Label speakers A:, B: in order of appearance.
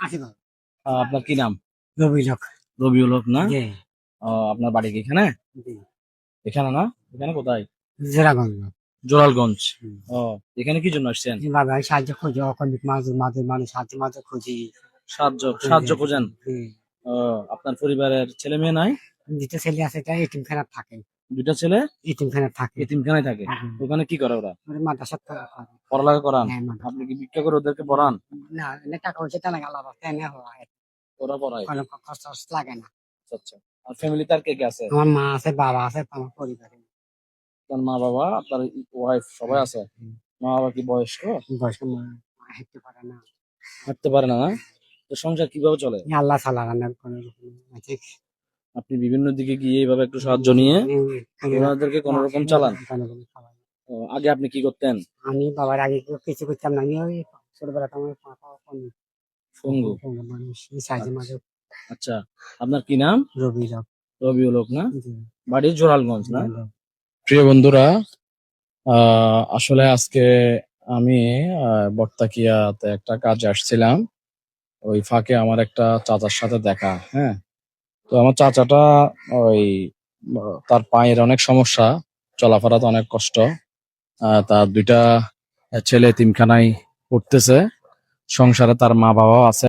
A: আশীর্বাদ।
B: আপনার কি নাম?
A: রবির হক।
B: রবিউল হক না?
A: জি।
B: আপনার বাড়ি কি এখানে?
A: জি।
B: এখানে না? এখানে কোথায়?
A: জেরাগঞ্জ।
B: জোরালগঞ্জ। ও, এখানে কি জন্য আসছেন?
A: বাবা সাহায্য খুঁজি, অকন্যা মাঝে মাঝে মানে সাহায্য মাঝে খুঁজি।
B: সাহায্য খোঁজেন?
A: জি।
B: ও, আপনার পরিবারের ছেলে মেয়ে নাই?
A: দুটো ছেলে আছে, তাই এতিমখানায় থাকে।
B: দুইটা ছেলে
A: এতিমখানায় থাকে।
B: এতিমখানায় থাকে? ওখানে কি করে ওরা?
A: মাদ্রাসা করে।
B: পড়ালেখা করান?
A: হ্যাঁ, মাদ্রাসা।
B: আপনি কি ভিক্ষা করে ওদেরকে পড়ান?
A: না, এনে টাকা পয়সা টানা গেল এনে হয়।
B: ওরা পড়ায়?
A: কোনো খরচ টরচ লাগে না।
B: আচ্ছা আচ্ছা। আর ফ্যামিলিতে আর কে কে আছে?
A: আমার মা আছে, বাবা আছে, আমার পরিবারে।
B: আপনার মা বাবা, আপনার ওয়াইফ সবাই আছে? মা বাবা কি বয়স্ক?
A: বয়স্ক মা হাঁটতে পারে না।
B: হাঁটতে পারে না? তো সংসার কিভাবে চলে?
A: আল্লাহ ছাড়া রান্নার কোনো রকম আছে।
B: আপনি বিভিন্ন দিকে গিয়ে এইভাবে একটু সাহায্য নিয়ে ওনাদেরকে কোন রকম চালান? আগে আপনি কি করতেন?
A: আমি বাবার আগে কিছু করতাম না, আমি ওই ছোটবেলাটা আমার
B: পঙ্গু?
A: মানুষ সাহায্য মাঝে।
B: আচ্ছা, আপনার কি নাম?
A: রবি হক।
B: রবিউল হক না?
A: জি।
B: বাড়ি জোরালগঞ্জ না? প্রিয় বন্ধুরা, আসলে আজকে আমি বর্তাকিয়াতে একটা কাজে আসছিলাম। ওই ফাঁকে আমার একটা চাচার সাথে দেখা। হ্যাঁ, তো আমার চাচাটা ওই তার পায়ের অনেক সমস্যা, চলাফেরাতে অনেক কষ্ট। তার দুইটা ছেলে এতিমখানায় পড়তেছে, সংসারে তার মা বাবাও আছে।